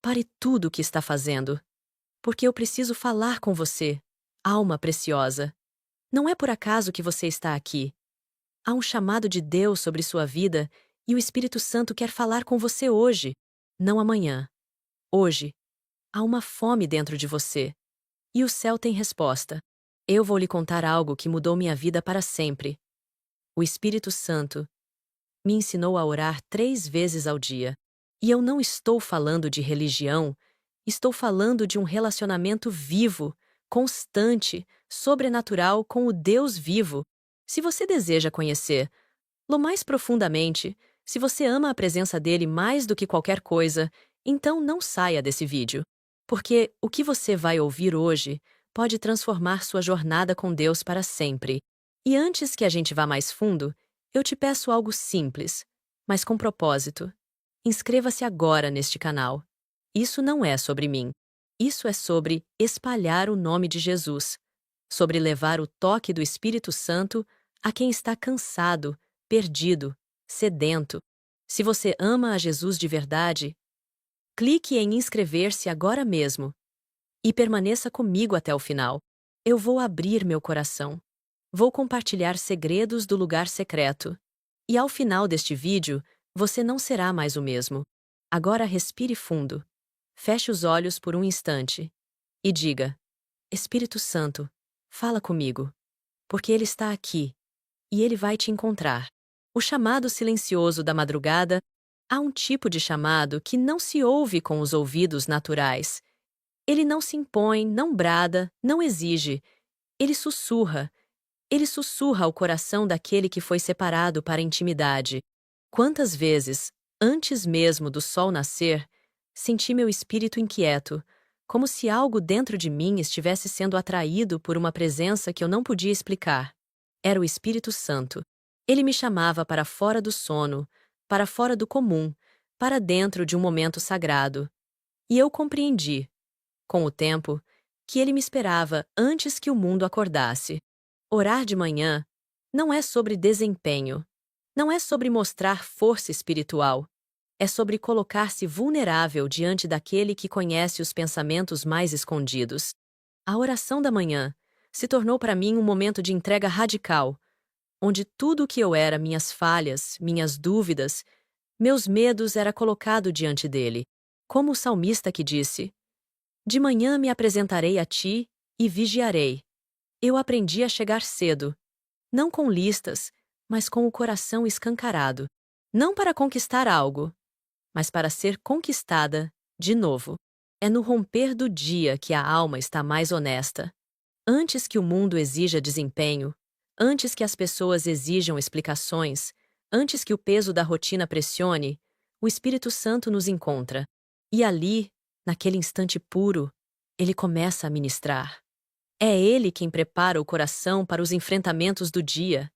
Pare tudo o que está fazendo, porque eu preciso falar com você, alma preciosa. Não é por acaso que você está aqui. Há um chamado de Deus sobre sua vida e o Espírito Santo quer falar com você hoje, não amanhã. Hoje, há uma fome dentro de você. E o céu tem resposta. Eu vou lhe contar algo que mudou minha vida para sempre. O Espírito Santo me ensinou a orar 3 vezes ao dia. E eu não estou falando de religião, estou falando de um relacionamento vivo, constante, sobrenatural com o Deus vivo. Se você deseja conhecê-lo mais profundamente, se você ama a presença dele mais do que qualquer coisa, então não saia desse vídeo. Porque o que você vai ouvir hoje pode transformar sua jornada com Deus para sempre. E antes que a gente vá mais fundo, eu te peço algo simples, mas com propósito. Inscreva-se agora neste canal. Isso não é sobre mim. Isso é sobre espalhar o nome de Jesus, sobre levar o toque do Espírito Santo a quem está cansado, perdido, sedento. Se você ama a Jesus de verdade, clique em inscrever-se agora mesmo e permaneça comigo até o final. Eu vou abrir meu coração. Vou compartilhar segredos do lugar secreto. E ao final deste vídeo, você não será mais o mesmo. Agora respire fundo. Feche os olhos por um instante e diga: Espírito Santo, fala comigo, porque Ele está aqui e Ele vai te encontrar. O chamado silencioso da madrugada. Há um tipo de chamado que não se ouve com os ouvidos naturais. Ele não se impõe, não brada, não exige. Ele sussurra. Ele sussurra ao coração daquele que foi separado para a intimidade. Quantas vezes, antes mesmo do sol nascer, senti meu espírito inquieto, como se algo dentro de mim estivesse sendo atraído por uma presença que eu não podia explicar. Era o Espírito Santo. Ele me chamava para fora do sono, para fora do comum, para dentro de um momento sagrado. E eu compreendi, com o tempo, que ele me esperava antes que o mundo acordasse. Orar de manhã não é sobre desempenho, não é sobre mostrar força espiritual, é sobre colocar-se vulnerável diante daquele que conhece os pensamentos mais escondidos. A oração da manhã se tornou para mim um momento de entrega radical, onde tudo o que eu era, minhas falhas, minhas dúvidas, meus medos, era colocado diante dele. Como o salmista que disse: De manhã me apresentarei a ti e vigiarei. Eu aprendi a chegar cedo, não com listas, mas com o coração escancarado. Não para conquistar algo, mas para ser conquistada de novo. É no romper do dia que a alma está mais honesta. Antes que o mundo exija desempenho, antes que as pessoas exijam explicações, antes que o peso da rotina pressione, o Espírito Santo nos encontra. E ali, naquele instante puro, ele começa a ministrar. É ele quem prepara o coração para os enfrentamentos do dia.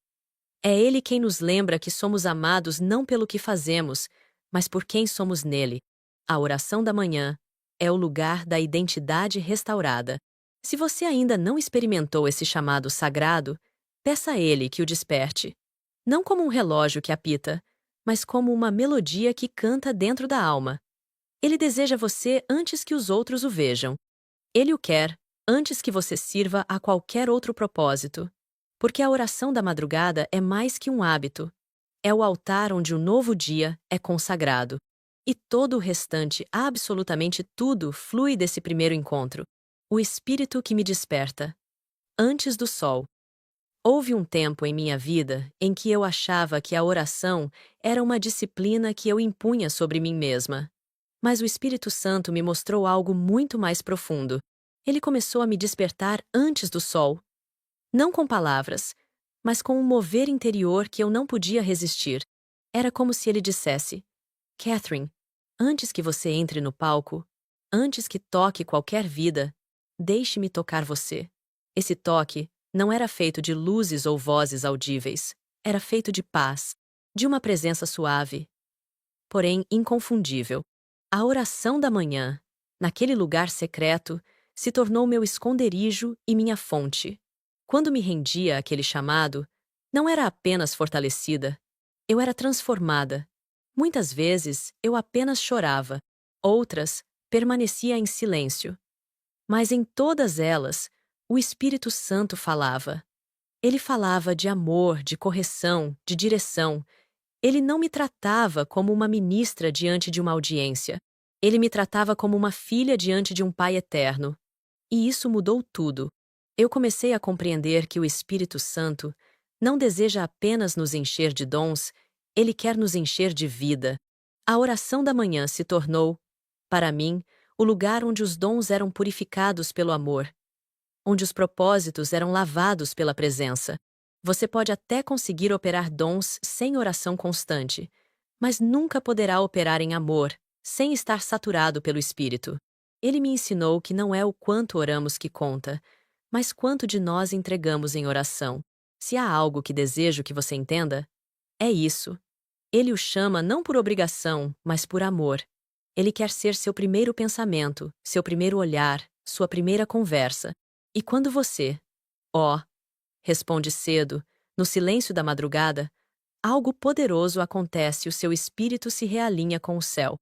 É ele quem nos lembra que somos amados não pelo que fazemos, mas por quem somos nele. A oração da manhã é o lugar da identidade restaurada. Se você ainda não experimentou esse chamado sagrado, peça a ele que o desperte. Não como um relógio que apita, mas como uma melodia que canta dentro da alma. Ele deseja você antes que os outros o vejam. Ele o quer antes que você sirva a qualquer outro propósito. Porque a oração da madrugada é mais que um hábito. É o altar onde o novo dia é consagrado. E todo o restante, absolutamente tudo, flui desse primeiro encontro. O Espírito que me desperta. Antes do sol. Houve um tempo em minha vida em que eu achava que a oração era uma disciplina que eu impunha sobre mim mesma. Mas o Espírito Santo me mostrou algo muito mais profundo. Ele começou a me despertar antes do sol. Não com palavras, mas com um mover interior que eu não podia resistir. Era como se ele dissesse: Catherine, antes que você entre no palco, antes que toque qualquer vida, deixe-me tocar você. Esse toque não era feito de luzes ou vozes audíveis. Era feito de paz, de uma presença suave, porém inconfundível. A oração da manhã, naquele lugar secreto, se tornou meu esconderijo e minha fonte. Quando me rendia àquele chamado, não era apenas fortalecida, eu era transformada. Muitas vezes eu apenas chorava, outras permanecia em silêncio. Mas em todas elas, o Espírito Santo falava. Ele falava de amor, de correção, de direção. Ele não me tratava como uma ministra diante de uma audiência. Ele me tratava como uma filha diante de um Pai eterno. E isso mudou tudo. Eu comecei a compreender que o Espírito Santo não deseja apenas nos encher de dons, ele quer nos encher de vida. A oração da manhã se tornou, para mim, o lugar onde os dons eram purificados pelo amor, onde os propósitos eram lavados pela presença. Você pode até conseguir operar dons sem oração constante, mas nunca poderá operar em amor, sem estar saturado pelo Espírito. Ele me ensinou que não é o quanto oramos que conta, mas quanto de nós entregamos em oração. Se há algo que desejo que você entenda, é isso. Ele o chama não por obrigação, mas por amor. Ele quer ser seu primeiro pensamento, seu primeiro olhar, sua primeira conversa. E quando você, ó, responde cedo, no silêncio da madrugada, algo poderoso acontece e o seu espírito se realinha com o céu.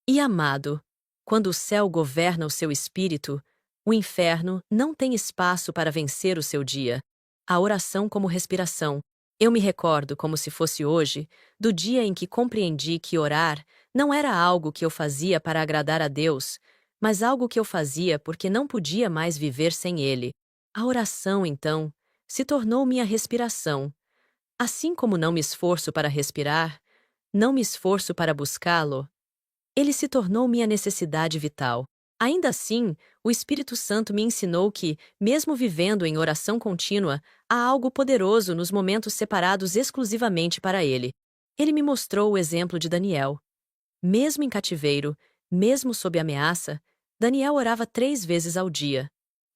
E amado, quando o céu governa o seu espírito, o inferno não tem espaço para vencer o seu dia. A oração como respiração. Eu me recordo como se fosse hoje, do dia em que compreendi que orar não era algo que eu fazia para agradar a Deus, mas algo que eu fazia porque não podia mais viver sem Ele. A oração, então, se tornou minha respiração. Assim como não me esforço para respirar, não me esforço para buscá-lo, ele se tornou minha necessidade vital. Ainda assim, o Espírito Santo me ensinou que, mesmo vivendo em oração contínua, há algo poderoso nos momentos separados exclusivamente para Ele. Ele me mostrou o exemplo de Daniel. Mesmo em cativeiro, mesmo sob ameaça, Daniel orava 3 vezes ao dia.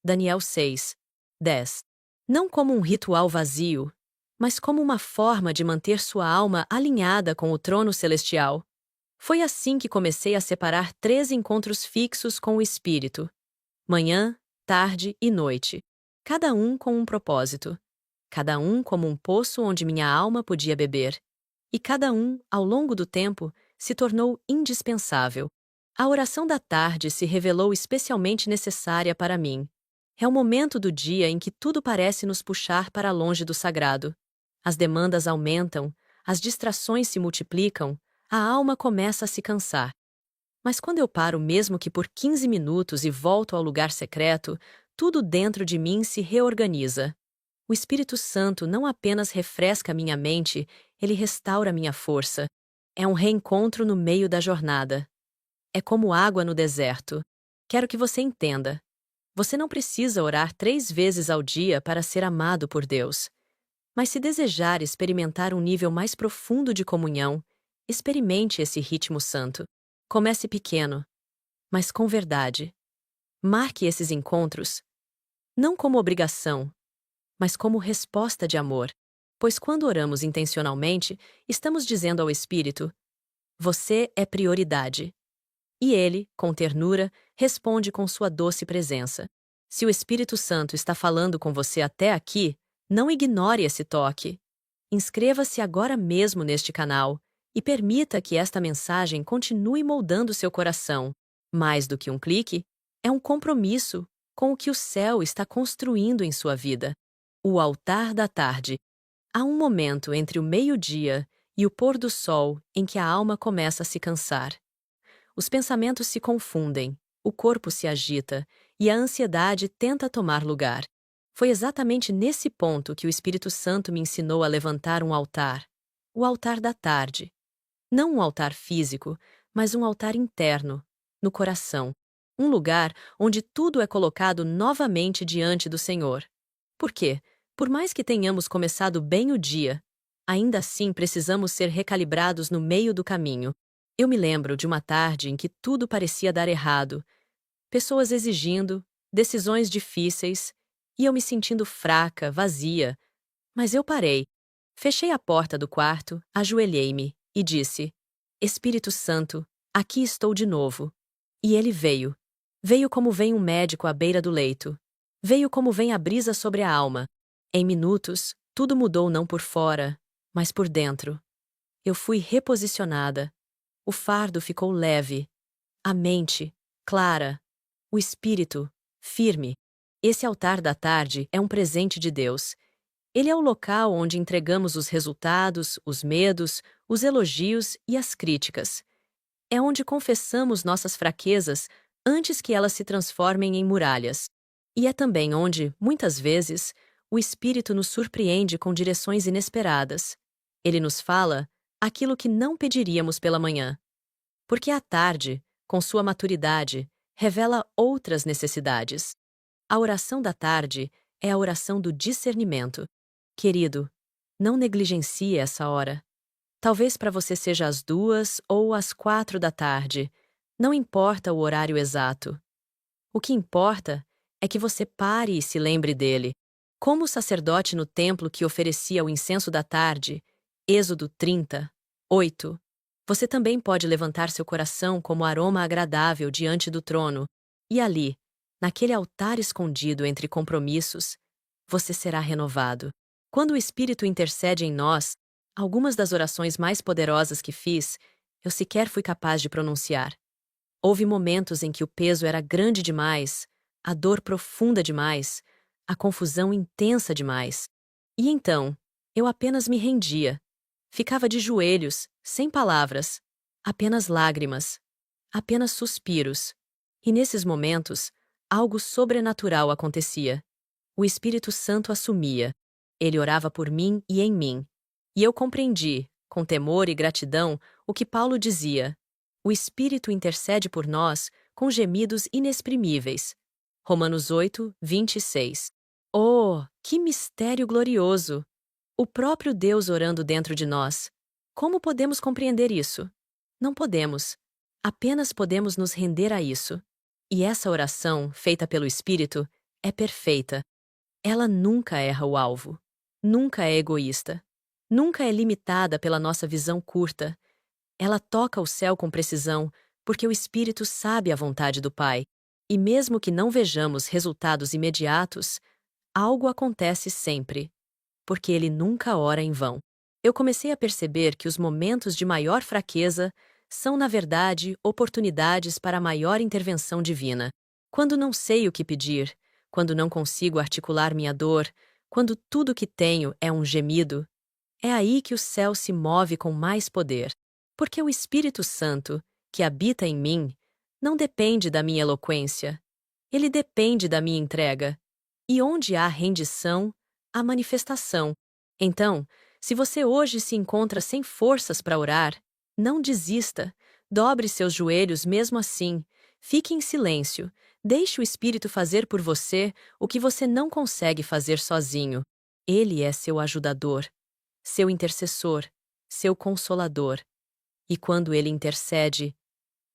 Daniel 6, 10. Não como um ritual vazio, mas como uma forma de manter sua alma alinhada com o trono celestial. Foi assim que comecei a separar 3 encontros fixos com o Espírito. Manhã, tarde e noite. Cada um com um propósito. Cada um como um poço onde minha alma podia beber. E cada um, ao longo do tempo, se tornou indispensável. A oração da tarde se revelou especialmente necessária para mim. É o momento do dia em que tudo parece nos puxar para longe do sagrado. As demandas aumentam, as distrações se multiplicam, a alma começa a se cansar. Mas quando eu paro mesmo que por 15 minutos e volto ao lugar secreto, tudo dentro de mim se reorganiza. O Espírito Santo não apenas refresca minha mente, ele restaura minha força. É um reencontro no meio da jornada. É como água no deserto. Quero que você entenda. Você não precisa orar 3 vezes ao dia para ser amado por Deus. Mas se desejar experimentar um nível mais profundo de comunhão, experimente esse ritmo santo. Comece pequeno, mas com verdade. Marque esses encontros, não como obrigação, mas como resposta de amor. Pois quando oramos intencionalmente, estamos dizendo ao Espírito: você é prioridade. E ele, com ternura, responde com sua doce presença. Se o Espírito Santo está falando com você até aqui, não ignore esse toque. Inscreva-se agora mesmo neste canal e permita que esta mensagem continue moldando seu coração. Mais do que um clique, é um compromisso com o que o céu está construindo em sua vida. O altar da tarde. Há um momento entre o meio-dia e o pôr do sol em que a alma começa a se cansar. Os pensamentos se confundem, o corpo se agita e a ansiedade tenta tomar lugar. Foi exatamente nesse ponto que o Espírito Santo me ensinou a levantar um altar, o altar da tarde. Não um altar físico, mas um altar interno, no coração. Um lugar onde tudo é colocado novamente diante do Senhor. Por quê? Por mais que tenhamos começado bem o dia, ainda assim precisamos ser recalibrados no meio do caminho. Eu me lembro de uma tarde em que tudo parecia dar errado. Pessoas exigindo, decisões difíceis, e eu me sentindo fraca, vazia. Mas eu parei. Fechei a porta do quarto, ajoelhei-me e disse: Espírito Santo, aqui estou de novo. E ele veio. Veio como vem um médico à beira do leito. Veio como vem a brisa sobre a alma. Em minutos, tudo mudou não por fora, mas por dentro. Eu fui reposicionada. O fardo ficou leve. A mente, clara. O espírito, firme. Esse altar da tarde é um presente de Deus. Ele é o local onde entregamos os resultados, os medos, os elogios e as críticas. É onde confessamos nossas fraquezas antes que elas se transformem em muralhas. E é também onde, muitas vezes, o Espírito nos surpreende com direções inesperadas. Ele nos fala aquilo que não pediríamos pela manhã. Porque a tarde, com sua maturidade, revela outras necessidades. A oração da tarde é a oração do discernimento. Querido, não negligencie essa hora. Talvez para você seja às 2 ou às 4 da tarde. Não importa o horário exato. O que importa é que você pare e se lembre dele. Como o sacerdote no templo que oferecia o incenso da tarde, Êxodo 30, 8. Você também pode levantar seu coração como aroma agradável diante do trono, e ali, naquele altar escondido entre compromissos, você será renovado. Quando o Espírito intercede em nós, algumas das orações mais poderosas que fiz, eu sequer fui capaz de pronunciar. Houve momentos em que o peso era grande demais, a dor profunda demais, a confusão intensa demais. E então, eu apenas me rendia. Ficava de joelhos, sem palavras, apenas lágrimas, apenas suspiros. E nesses momentos, algo sobrenatural acontecia. O Espírito Santo assumia. Ele orava por mim e em mim. E eu compreendi, com temor e gratidão, o que Paulo dizia. O Espírito intercede por nós com gemidos inexprimíveis. Romanos 8, 26. Oh, que mistério glorioso! O próprio Deus orando dentro de nós. Como podemos compreender isso? Não podemos. Apenas podemos nos render a isso. E essa oração, feita pelo Espírito, é perfeita. Ela nunca erra o alvo. Nunca é egoísta. Nunca é limitada pela nossa visão curta. Ela toca o céu com precisão, porque o Espírito sabe a vontade do Pai. E mesmo que não vejamos resultados imediatos, algo acontece sempre, porque ele nunca ora em vão. Eu comecei a perceber que os momentos de maior fraqueza são, na verdade, oportunidades para a maior intervenção divina. Quando não sei o que pedir, quando não consigo articular minha dor, quando tudo que tenho é um gemido, é aí que o céu se move com mais poder. Porque o Espírito Santo, que habita em mim, não depende da minha eloquência. Ele depende da minha entrega. E onde há rendição, há manifestação. Então, se você hoje se encontra sem forças para orar, não desista. Dobre seus joelhos mesmo assim. Fique em silêncio. Deixe o Espírito fazer por você o que você não consegue fazer sozinho. Ele é seu ajudador, seu intercessor, seu consolador. E quando ele intercede,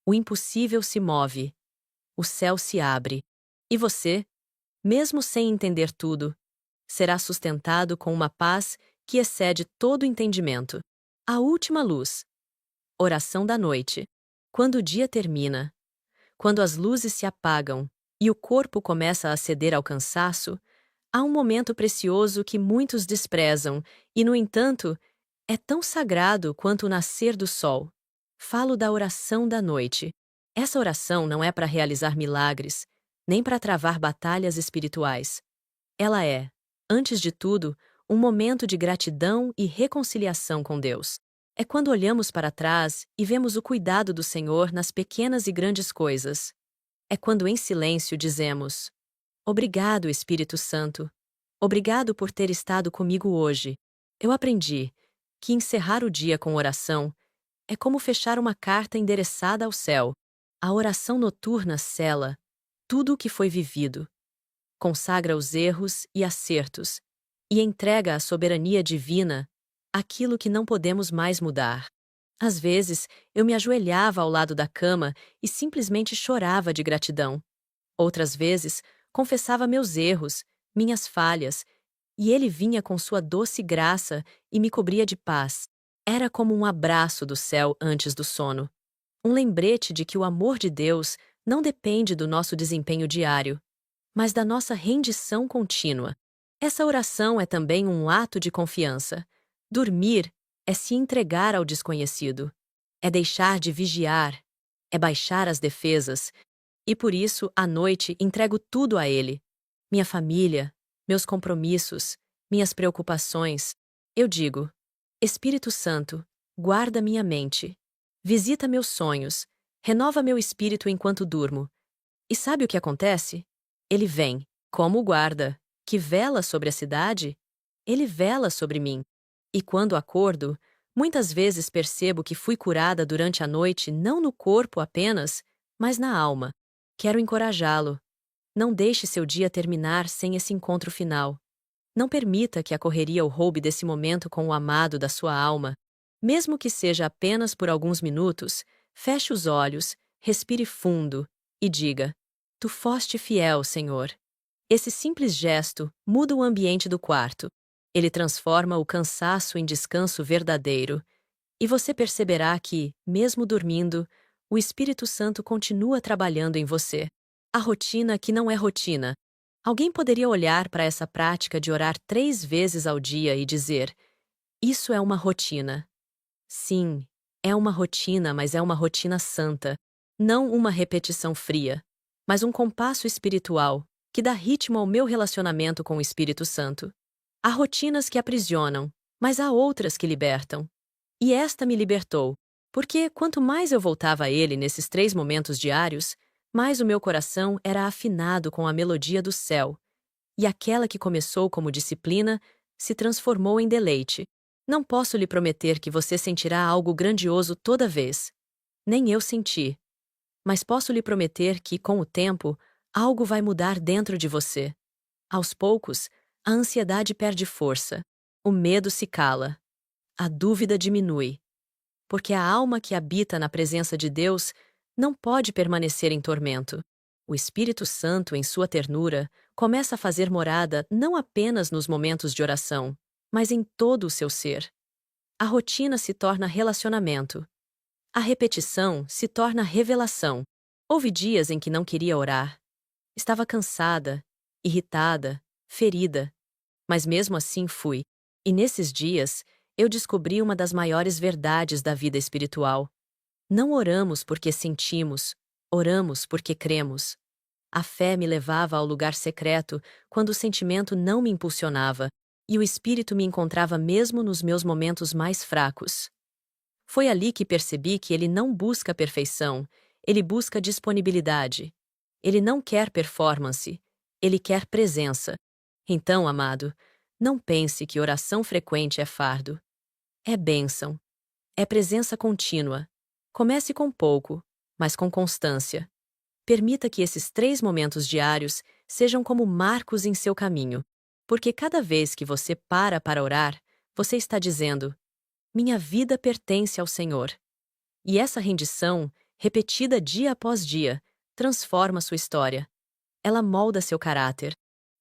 o impossível se move, o céu se abre. E você, mesmo sem entender tudo, será sustentado com uma paz que excede todo entendimento. A última luz. Oração da noite. Quando o dia termina, quando as luzes se apagam e o corpo começa a ceder ao cansaço, há um momento precioso que muitos desprezam e, no entanto, é tão sagrado quanto o nascer do sol. Falo da oração da noite. Essa oração não é para realizar milagres, nem para travar batalhas espirituais. Ela é, antes de tudo, um momento de gratidão e reconciliação com Deus. É quando olhamos para trás e vemos o cuidado do Senhor nas pequenas e grandes coisas. É quando, em silêncio, dizemos: Obrigado, Espírito Santo. Obrigado por ter estado comigo hoje. Eu aprendi que encerrar o dia com oração é como fechar uma carta endereçada ao céu. A oração noturna sela tudo o que foi vivido, consagra os erros e acertos, e entrega à soberania divina aquilo que não podemos mais mudar. Às vezes, eu me ajoelhava ao lado da cama e simplesmente chorava de gratidão. Outras vezes, confessava meus erros, minhas falhas, e ele vinha com sua doce graça e me cobria de paz. Era como um abraço do céu antes do sono. Um lembrete de que o amor de Deus não depende do nosso desempenho diário, mas da nossa rendição contínua. Essa oração é também um ato de confiança. Dormir é se entregar ao desconhecido. É deixar de vigiar. É baixar as defesas E por isso, à noite, entrego tudo a Ele. Minha família, meus compromissos, minhas preocupações. Eu digo: Espírito Santo, guarda minha mente. Visita meus sonhos. Renova meu espírito enquanto durmo. E sabe o que acontece? Ele vem, como o guarda, que vela sobre a cidade. Ele vela sobre mim. E quando acordo, muitas vezes percebo que fui curada durante a noite não no corpo apenas, mas na alma. Quero encorajá-lo. Não deixe seu dia terminar sem esse encontro final. Não permita que a correria o roube desse momento com o amado da sua alma. Mesmo que seja apenas por alguns minutos, feche os olhos, respire fundo e diga: Tu foste fiel, Senhor. Esse simples gesto muda o ambiente do quarto. Ele transforma o cansaço em descanso verdadeiro. E você perceberá que, mesmo dormindo, o Espírito Santo continua trabalhando em você. A rotina que não é rotina. Alguém poderia olhar para essa prática de orar 3 vezes ao dia e dizer: Isso é uma rotina. Sim, é uma rotina, mas é uma rotina santa. Não uma repetição fria, mas um compasso espiritual que dá ritmo ao meu relacionamento com o Espírito Santo. Há rotinas que aprisionam, mas há outras que libertam. E esta me libertou, porque quanto mais eu voltava a Ele nesses 3 momentos diários, mais o meu coração era afinado com a melodia do céu. E aquela que começou como disciplina se transformou em deleite. Não posso lhe prometer que você sentirá algo grandioso toda vez. Nem eu senti. Mas posso lhe prometer que, com o tempo, algo vai mudar dentro de você. Aos poucos, a ansiedade perde força, o medo se cala, a dúvida diminui. Porque a alma que habita na presença de Deus não pode permanecer em tormento. O Espírito Santo, em sua ternura, começa a fazer morada não apenas nos momentos de oração, mas em todo o seu ser. A rotina se torna relacionamento. A repetição se torna revelação. Houve dias em que não queria orar. Estava cansada, irritada, ferida. Mas mesmo assim fui. E nesses dias, eu descobri uma das maiores verdades da vida espiritual. Não oramos porque sentimos, oramos porque cremos. A fé me levava ao lugar secreto quando o sentimento não me impulsionava, e o Espírito me encontrava mesmo nos meus momentos mais fracos. Foi ali que percebi que ele não busca perfeição, ele busca disponibilidade. Ele não quer performance, ele quer presença. Então, amado, não pense que oração frequente é fardo. É bênção. É presença contínua. Comece com pouco, mas com constância. Permita que esses 3 momentos diários sejam como marcos em seu caminho, porque cada vez que você para orar, você está dizendo: Minha vida pertence ao Senhor. E essa rendição, repetida dia após dia, transforma sua história. Ela molda seu caráter.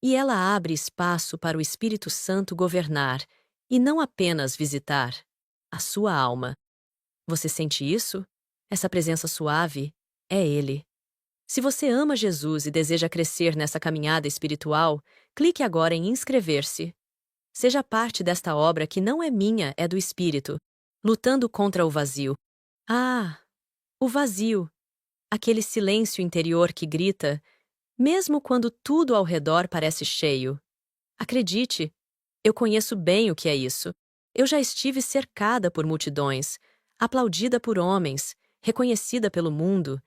E ela abre espaço para o Espírito Santo governar, e não apenas visitar, a sua alma. Você sente isso? Essa presença suave? É Ele. Se você ama Jesus e deseja crescer nessa caminhada espiritual, clique agora em inscrever-se. Seja parte desta obra que não é minha, é do Espírito, lutando contra o vazio. Ah, o vazio! Aquele silêncio interior que grita, mesmo quando tudo ao redor parece cheio. Acredite, eu conheço bem o que é isso. Eu já estive cercada por multidões, aplaudida por homens, reconhecida pelo mundo.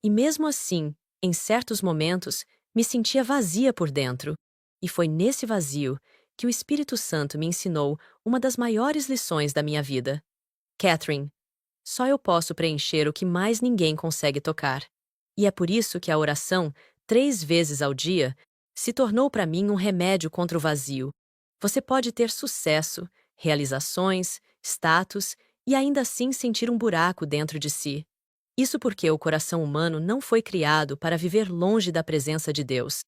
E mesmo assim, em certos momentos, me sentia vazia por dentro. E foi nesse vazio que o Espírito Santo me ensinou uma das maiores lições da minha vida. Catherine, só eu posso preencher o que mais ninguém consegue tocar. E é por isso que a oração, 3 vezes ao dia, se tornou para mim um remédio contra o vazio. Você pode ter sucesso, realizações, status e ainda assim sentir um buraco dentro de si. Isso porque o coração humano não foi criado para viver longe da presença de Deus.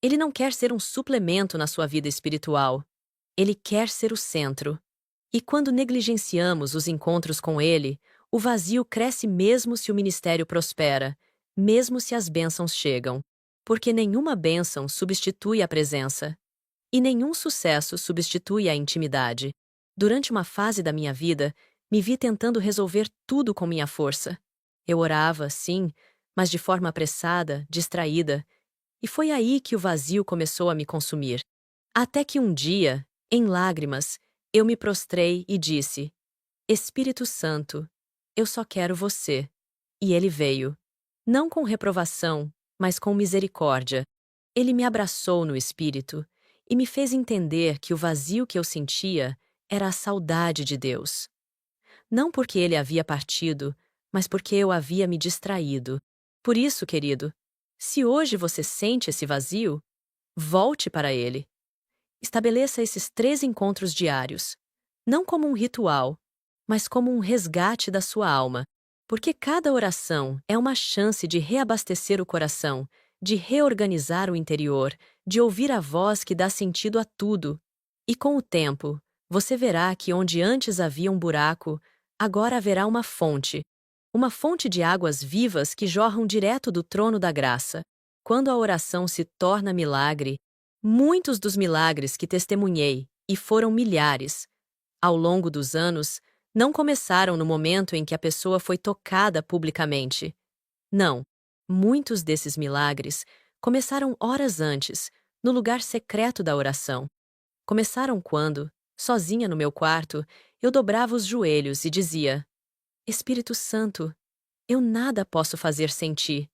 Ele não quer ser um suplemento na sua vida espiritual. Ele quer ser o centro. E quando negligenciamos os encontros com Ele, o vazio cresce mesmo se o ministério prospera, mesmo se as bênçãos chegam. Porque nenhuma bênção substitui a presença. E nenhum sucesso substitui a intimidade. Durante uma fase da minha vida, me vi tentando resolver tudo com minha força. Eu orava, sim, mas de forma apressada, distraída, e foi aí que o vazio começou a me consumir. Até que um dia, em lágrimas, eu me prostrei e disse: Espírito Santo, eu só quero você. E ele veio. Não com reprovação, mas com misericórdia. Ele me abraçou no espírito e me fez entender que o vazio que eu sentia era a saudade de Deus. Não porque ele havia partido, mas porque eu havia me distraído. Por isso, querido, se hoje você sente esse vazio, volte para ele. Estabeleça esses 3 encontros diários, não como um ritual, mas como um resgate da sua alma, porque cada oração é uma chance de reabastecer o coração, de reorganizar o interior, de ouvir a voz que dá sentido a tudo. E com o tempo, você verá que onde antes havia um buraco, agora haverá uma fonte de águas vivas que jorram direto do trono da graça. Quando a oração se torna milagre, muitos dos milagres que testemunhei, e foram milhares, ao longo dos anos, não começaram no momento em que a pessoa foi tocada publicamente. Não. Muitos desses milagres começaram horas antes, no lugar secreto da oração. Começaram quando, sozinha no meu quarto, eu dobrava os joelhos e dizia: Espírito Santo, eu nada posso fazer sem ti.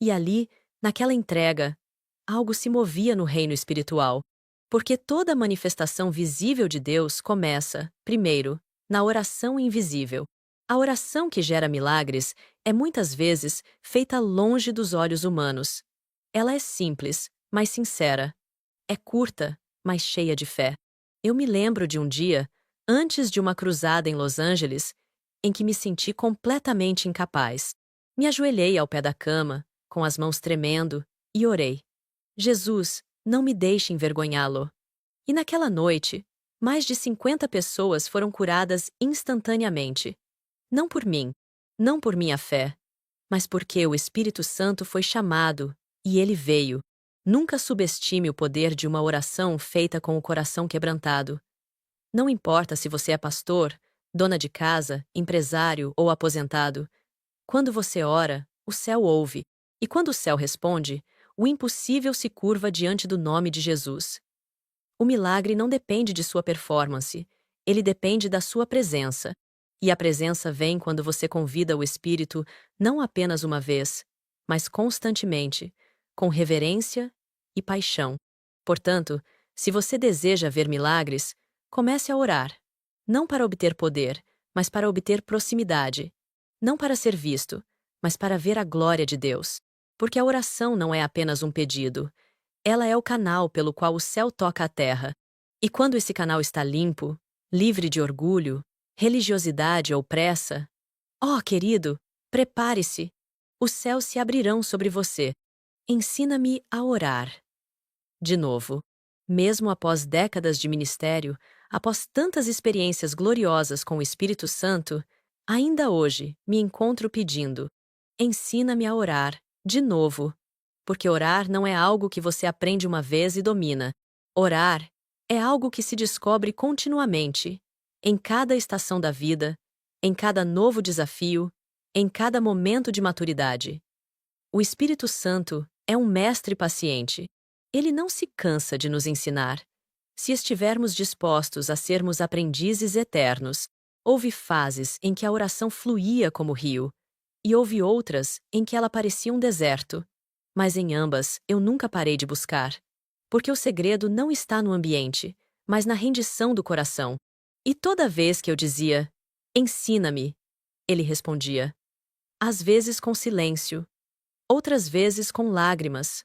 E ali, naquela entrega, algo se movia no reino espiritual. Porque toda manifestação visível de Deus começa, primeiro, na oração invisível. A oração que gera milagres é muitas vezes feita longe dos olhos humanos. Ela é simples, mas sincera. É curta, mas cheia de fé. Eu me lembro de um dia, antes de uma cruzada em Los Angeles, em que me senti completamente incapaz. Me ajoelhei ao pé da cama, com as mãos tremendo, e orei: Jesus, não me deixe envergonhá-lo. E naquela noite, mais de 50 pessoas foram curadas instantaneamente. Não por mim, não por minha fé, mas porque o Espírito Santo foi chamado, e ele veio. Nunca subestime o poder de uma oração feita com o coração quebrantado. Não importa se você é pastor, dona de casa, empresário ou aposentado. Quando você ora, o céu ouve, e quando o céu responde, o impossível se curva diante do nome de Jesus. O milagre não depende de sua performance, ele depende da sua presença. E a presença vem quando você convida o Espírito não apenas uma vez, mas constantemente, com reverência e paixão. Portanto, se você deseja ver milagres, comece a orar. Não para obter poder, mas para obter proximidade. Não para ser visto, mas para ver a glória de Deus. Porque a oração não é apenas um pedido. Ela é o canal pelo qual o céu toca a terra. E quando esse canal está limpo, livre de orgulho, religiosidade ou pressa, oh, querido, prepare-se. Os céus se abrirão sobre você. Ensina-me a orar. De novo, mesmo após décadas de ministério, após tantas experiências gloriosas com o Espírito Santo, ainda hoje me encontro pedindo: ensina-me a orar, de novo. Porque orar não é algo que você aprende uma vez e domina. Orar é algo que se descobre continuamente, em cada estação da vida, em cada novo desafio, em cada momento de maturidade. O Espírito Santo é um mestre paciente. Ele não se cansa de nos ensinar. Se estivermos dispostos a sermos aprendizes eternos, houve fases em que a oração fluía como rio, e houve outras em que ela parecia um deserto. Mas em ambas eu nunca parei de buscar. Porque o segredo não está no ambiente, mas na rendição do coração. E toda vez que eu dizia: ensina-me, ele respondia. Às vezes com silêncio, outras vezes com lágrimas,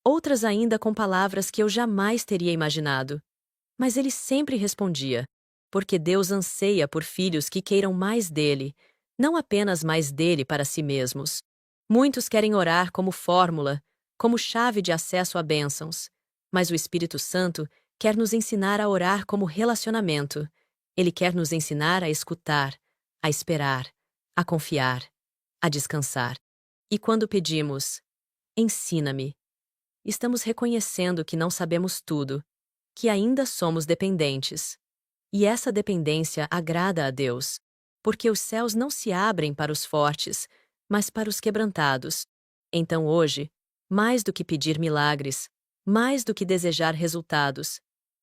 outras ainda com palavras que eu jamais teria imaginado. Mas ele sempre respondia, porque Deus anseia por filhos que queiram mais dele, não apenas mais dele para si mesmos. Muitos querem orar como fórmula, como chave de acesso a bênçãos, mas o Espírito Santo quer nos ensinar a orar como relacionamento. Ele quer nos ensinar a escutar, a esperar, a confiar, a descansar. E quando pedimos: ensina-me, estamos reconhecendo que não sabemos tudo, que ainda somos dependentes. E essa dependência agrada a Deus, porque os céus não se abrem para os fortes, mas para os quebrantados. Então hoje, mais do que pedir milagres, mais do que desejar resultados,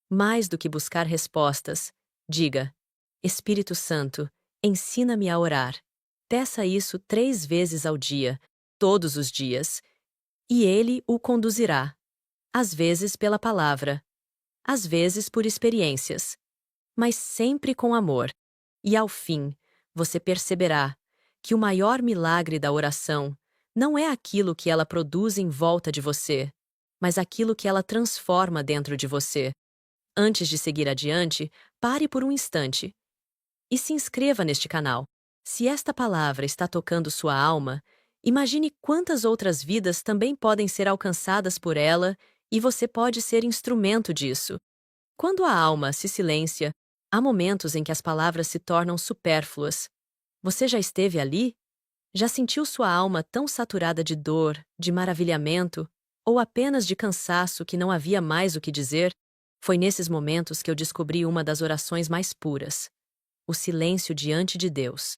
mais do que buscar respostas, diga: Espírito Santo, ensina-me a orar. Peça isso 3 vezes ao dia, todos os dias, e Ele o conduzirá. Às vezes pela palavra, às vezes por experiências, mas sempre com amor. E ao fim, você perceberá que o maior milagre da oração não é aquilo que ela produz em volta de você, mas aquilo que ela transforma dentro de você. Antes de seguir adiante, pare por um instante e se inscreva neste canal. Se esta palavra está tocando sua alma, imagine quantas outras vidas também podem ser alcançadas por ela e você pode ser instrumento disso. Quando a alma se silencia, há momentos em que as palavras se tornam supérfluas. Você já esteve ali? Já sentiu sua alma tão saturada de dor, de maravilhamento, ou apenas de cansaço que não havia mais o que dizer? Foi nesses momentos que eu descobri uma das orações mais puras: o silêncio diante de Deus.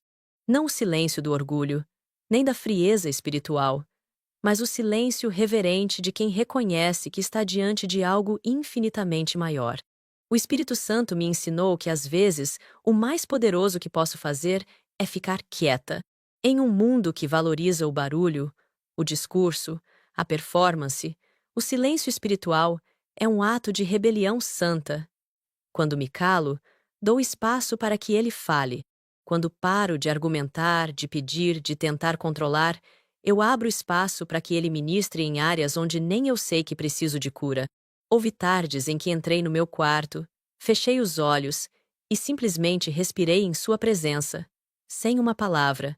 Não o silêncio do orgulho, nem da frieza espiritual, mas o silêncio reverente de quem reconhece que está diante de algo infinitamente maior. O Espírito Santo me ensinou que, às vezes, o mais poderoso que posso fazer é ficar quieta. Em um mundo que valoriza o barulho, o discurso, a performance, o silêncio espiritual é um ato de rebelião santa. Quando me calo, dou espaço para que ele fale. Quando paro de argumentar, de pedir, de tentar controlar, eu abro espaço para que ele ministre em áreas onde nem eu sei que preciso de cura. Houve tardes em que entrei no meu quarto, fechei os olhos e simplesmente respirei em sua presença, sem uma palavra.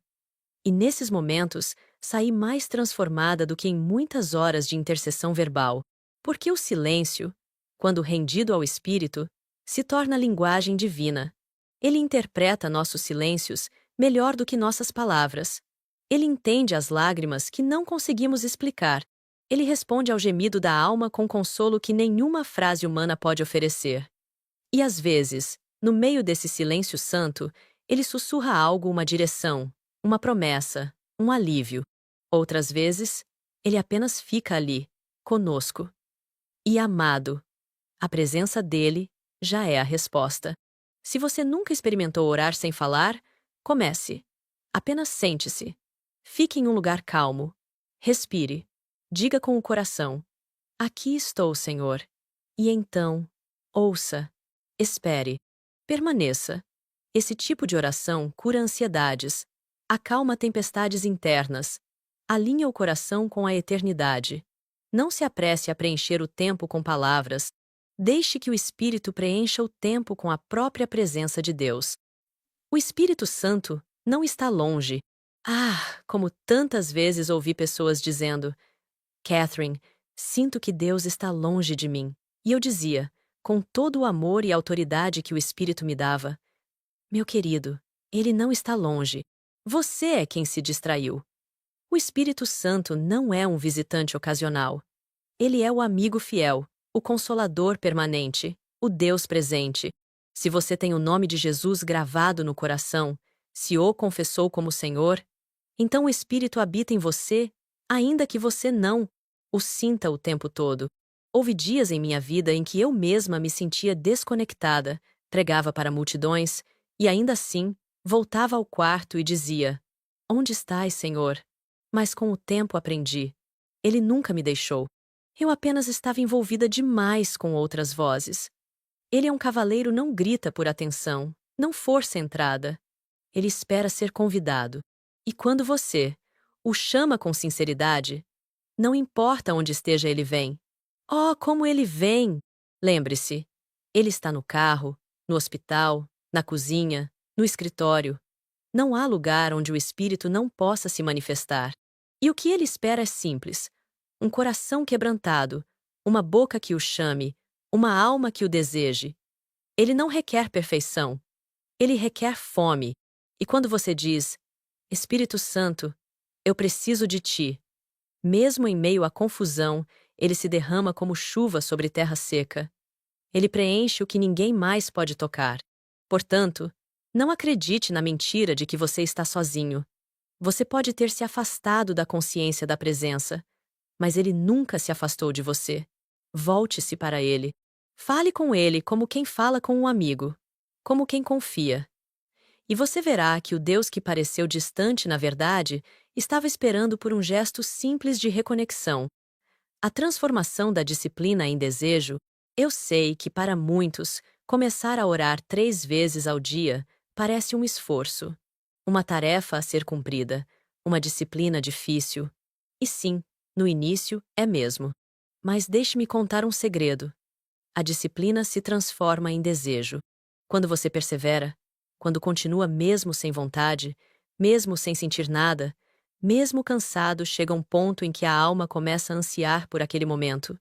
E nesses momentos, saí mais transformada do que em muitas horas de intercessão verbal. Porque o silêncio, quando rendido ao Espírito, se torna linguagem divina. Ele interpreta nossos silêncios melhor do que nossas palavras. Ele entende as lágrimas que não conseguimos explicar. Ele responde ao gemido da alma com consolo que nenhuma frase humana pode oferecer. E às vezes, no meio desse silêncio santo, ele sussurra algo, uma direção, uma promessa, um alívio. Outras vezes, ele apenas fica ali, conosco. E amado, a presença dele já é a resposta. Se você nunca experimentou orar sem falar, comece. Apenas sente-se. Fique em um lugar calmo. Respire. Diga com o coração: Aqui estou, Senhor. E então, ouça. Espere. Permaneça. Esse tipo de oração cura ansiedades, acalma tempestades internas, alinha o coração com a eternidade. Não se apresse a preencher o tempo com palavras. Deixe que o Espírito preencha o tempo com a própria presença de Deus. O Espírito Santo não está longe. Ah, como tantas vezes ouvi pessoas dizendo: Catherine, sinto que Deus está longe de mim. E eu dizia, com todo o amor e autoridade que o Espírito me dava: Meu querido, ele não está longe. Você é quem se distraiu. O Espírito Santo não é um visitante ocasional. Ele é o amigo fiel, o consolador permanente, o Deus presente. Se você tem o nome de Jesus gravado no coração, se o confessou como Senhor, então o Espírito habita em você, ainda que você não o sinta o tempo todo. Houve dias em minha vida em que eu mesma me sentia desconectada, pregava para multidões, e ainda assim, voltava ao quarto e dizia: Onde estás, Senhor? Mas com o tempo aprendi. Ele nunca me deixou. Eu apenas estava envolvida demais com outras vozes. Ele é um cavaleiro, não grita por atenção, não força entrada. Ele espera ser convidado. E quando você o chama com sinceridade, não importa onde esteja, ele vem. Oh, como ele vem! Lembre-se, ele está no carro, no hospital, na cozinha, no escritório. Não há lugar onde o Espírito não possa se manifestar. E o que ele espera é simples: um coração quebrantado, uma boca que o chame, uma alma que o deseje. Ele não requer perfeição. Ele requer fome. E quando você diz: Espírito Santo, eu preciso de ti, mesmo em meio à confusão, ele se derrama como chuva sobre terra seca. Ele preenche o que ninguém mais pode tocar. Portanto, não acredite na mentira de que você está sozinho. Você pode ter se afastado da consciência da presença, mas ele nunca se afastou de você. Volte-se para ele. Fale com ele como quem fala com um amigo, como quem confia. E você verá que o Deus que pareceu distante, na verdade, estava esperando por um gesto simples de reconexão. A transformação da disciplina em desejo, eu sei que para muitos, começar a orar 3 vezes ao dia parece um esforço, uma tarefa a ser cumprida, uma disciplina difícil. E sim, no início é mesmo. Mas deixe-me contar um segredo. A disciplina se transforma em desejo. Quando você persevera, quando continua mesmo sem vontade, mesmo sem sentir nada, mesmo cansado, chega um ponto em que a alma começa a ansiar por aquele momento.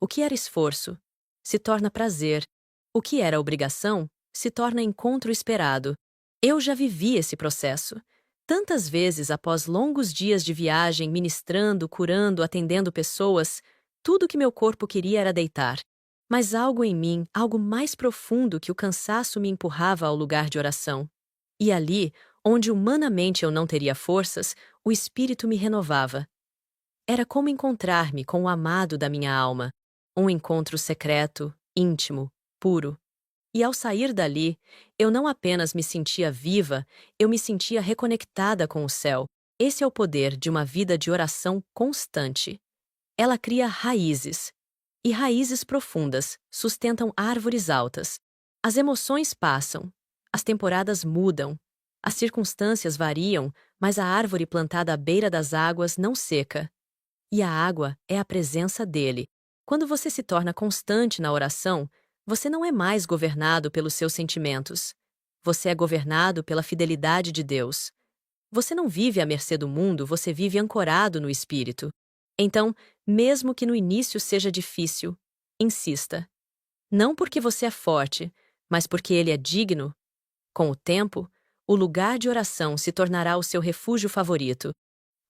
O que era esforço se torna prazer. O que era obrigação se torna encontro esperado. Eu já vivi esse processo. Tantas vezes após longos dias de viagem, ministrando, curando, atendendo pessoas, tudo que meu corpo queria era deitar. Mas algo em mim, algo mais profundo que o cansaço me empurrava ao lugar de oração. E ali, onde humanamente eu não teria forças, o Espírito me renovava. Era como encontrar-me com o amado da minha alma, um encontro secreto, íntimo, puro. E ao sair dali, eu não apenas me sentia viva, eu me sentia reconectada com o céu. Esse é o poder de uma vida de oração constante. Ela cria raízes. E raízes profundas sustentam árvores altas. As emoções passam, as temporadas mudam, as circunstâncias variam, mas a árvore plantada à beira das águas não seca. E a água é a presença dele. Quando você se torna constante na oração, você não é mais governado pelos seus sentimentos. Você é governado pela fidelidade de Deus. Você não vive à mercê do mundo, você vive ancorado no Espírito. Então, mesmo que no início seja difícil, insista. Não porque você é forte, mas porque ele é digno. Com o tempo, o lugar de oração se tornará o seu refúgio favorito.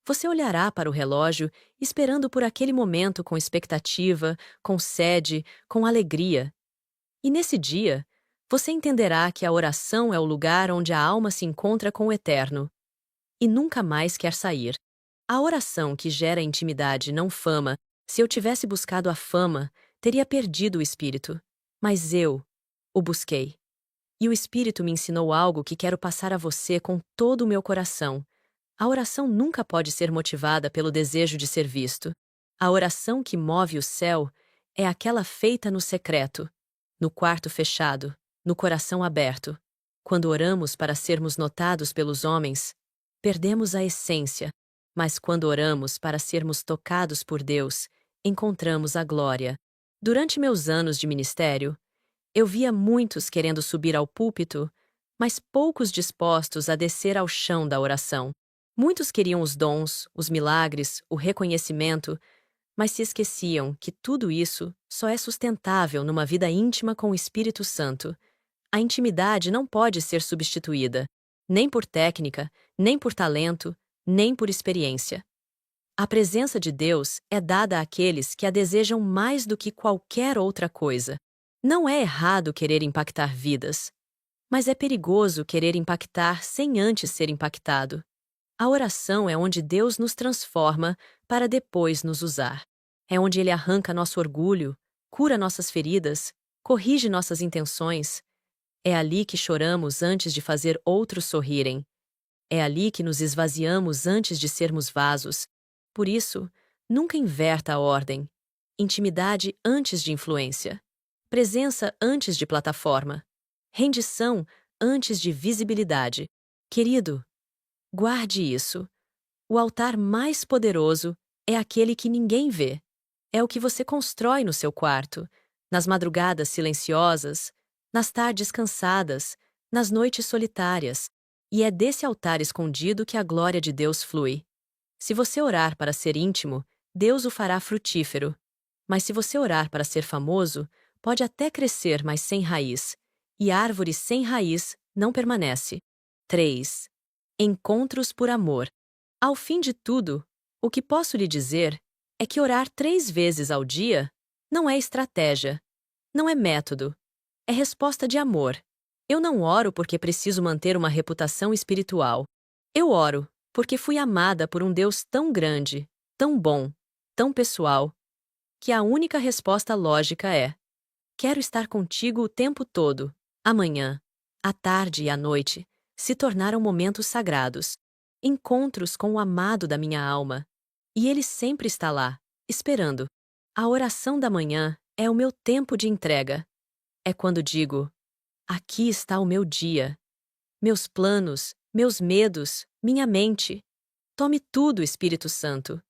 Você olhará para o relógio, esperando por aquele momento com expectativa, com sede, com alegria. E nesse dia, você entenderá que a oração é o lugar onde a alma se encontra com o Eterno e nunca mais quer sair. A oração que gera intimidade, não fama. Se eu tivesse buscado a fama, teria perdido o Espírito. Mas eu o busquei. E o Espírito me ensinou algo que quero passar a você com todo o meu coração. A oração nunca pode ser motivada pelo desejo de ser visto. A oração que move o céu é aquela feita no secreto, no quarto fechado, no coração aberto. Quando oramos para sermos notados pelos homens, perdemos a essência, mas quando oramos para sermos tocados por Deus, encontramos a glória. Durante meus anos de ministério, eu via muitos querendo subir ao púlpito, mas poucos dispostos a descer ao chão da oração. Muitos queriam os dons, os milagres, o reconhecimento, mas se esqueciam que tudo isso só é sustentável numa vida íntima com o Espírito Santo. A intimidade não pode ser substituída, nem por técnica, nem por talento, nem por experiência. A presença de Deus é dada àqueles que a desejam mais do que qualquer outra coisa. Não é errado querer impactar vidas, mas é perigoso querer impactar sem antes ser impactado. A oração é onde Deus nos transforma para depois nos usar. É onde Ele arranca nosso orgulho, cura nossas feridas, corrige nossas intenções. É ali que choramos antes de fazer outros sorrirem. É ali que nos esvaziamos antes de sermos vasos. Por isso, nunca inverta a ordem. Intimidade antes de influência. Presença antes de plataforma. Rendição antes de visibilidade. Querido, guarde isso. O altar mais poderoso é aquele que ninguém vê. É o que você constrói no seu quarto, nas madrugadas silenciosas, nas tardes cansadas, nas noites solitárias. E é desse altar escondido que a glória de Deus flui. Se você orar para ser íntimo, Deus o fará frutífero. Mas se você orar para ser famoso, pode até crescer, mas sem raiz. E árvore sem raiz não permanece. 3. Encontros por amor. Ao fim de tudo, o que posso lhe dizer é que orar 3 vezes ao dia não é estratégia, não é método, é resposta de amor. Eu não oro porque preciso manter uma reputação espiritual. Eu oro Porque fui amada por um Deus tão grande, tão bom, tão pessoal, que a única resposta lógica é: quero estar contigo o tempo todo. Amanhã, à tarde e à noite se tornaram momentos sagrados, encontros com o amado da minha alma. E ele sempre está lá, esperando. A oração da manhã é o meu tempo de entrega. É quando digo: aqui está o meu dia, meus planos, meus medos, minha mente. Tome tudo, Espírito Santo.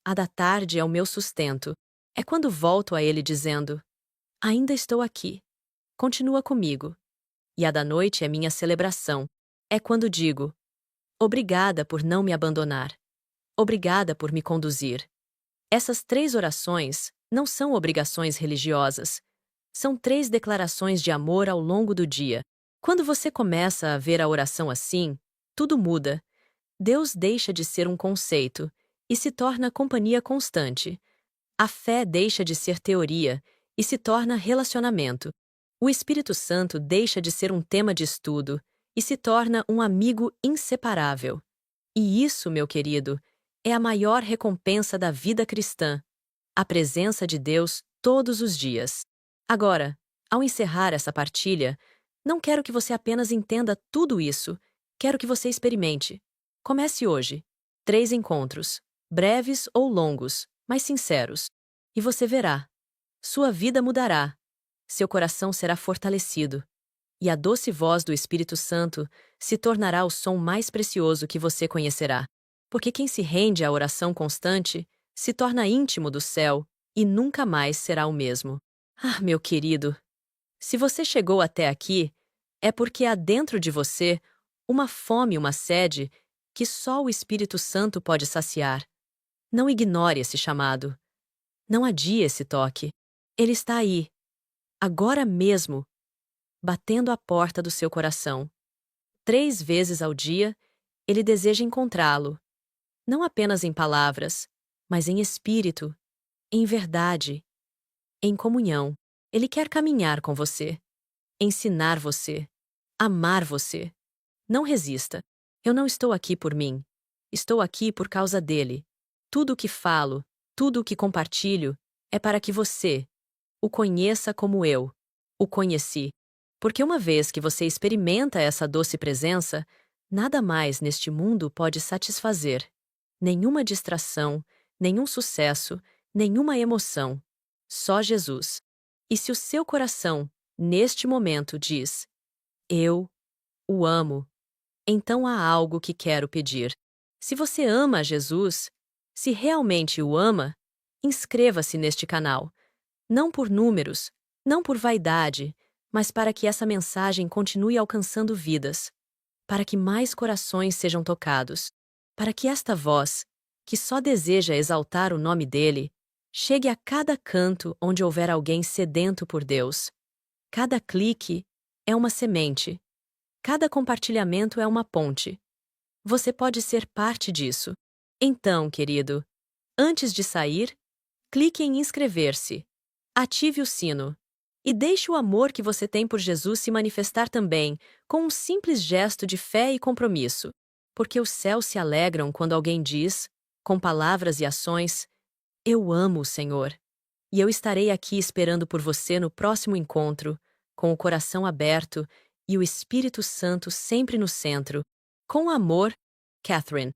A da tarde é o meu sustento. É quando volto a ele dizendo: ainda estou aqui. Continua comigo. E a da noite é minha celebração. É quando digo: obrigada por não me abandonar. Obrigada por me conduzir. Essas 3 orações não são obrigações religiosas. São 3 declarações de amor ao longo do dia. Quando você começa a ver a oração assim, tudo muda. Deus deixa de ser um conceito e se torna companhia constante. A fé deixa de ser teoria e se torna relacionamento. O Espírito Santo deixa de ser um tema de estudo e se torna um amigo inseparável. E isso, meu querido, é a maior recompensa da vida cristã: a presença de Deus todos os dias. Agora, ao encerrar essa partilha, não quero que você apenas entenda tudo isso, quero que você experimente. Comece hoje. 3 encontros, breves ou longos, mas sinceros. E você verá. Sua vida mudará. Seu coração será fortalecido. E a doce voz do Espírito Santo se tornará o som mais precioso que você conhecerá. Porque quem se rende à oração constante se torna íntimo do céu e nunca mais será o mesmo. Ah, meu querido, se você chegou até aqui, é porque há dentro de você uma fome, uma sede que só o Espírito Santo pode saciar. Não ignore esse chamado. Não adie esse toque. Ele está aí, agora mesmo, batendo à porta do seu coração. 3 vezes ao dia, ele deseja encontrá-lo. Não apenas em palavras, mas em espírito, em verdade, em comunhão. Ele quer caminhar com você, ensinar você, amar você. Não resista. Eu não estou aqui por mim. Estou aqui por causa dele. Tudo o que falo, tudo o que compartilho, é para que você o conheça como eu o conheci. Porque uma vez que você experimenta essa doce presença, nada mais neste mundo pode satisfazer. Nenhuma distração, nenhum sucesso, nenhuma emoção. Só Jesus. E se o seu coração, neste momento, diz: eu o amo, então há algo que quero pedir. Se você ama a Jesus, se realmente o ama, inscreva-se neste canal. Não por números, não por vaidade, mas para que essa mensagem continue alcançando vidas, para que mais corações sejam tocados, para que esta voz, que só deseja exaltar o nome dele, chegue a cada canto onde houver alguém sedento por Deus. Cada clique é uma semente. Cada compartilhamento é uma ponte. Você pode ser parte disso. Então, querido, antes de sair, clique em inscrever-se. Ative o sino. E deixe o amor que você tem por Jesus se manifestar também, com um simples gesto de fé e compromisso. Porque os céus se alegram quando alguém diz, com palavras e ações: eu amo o Senhor. E eu estarei aqui esperando por você no próximo encontro, com o coração aberto e o Espírito Santo sempre no centro. Com amor, Catherine.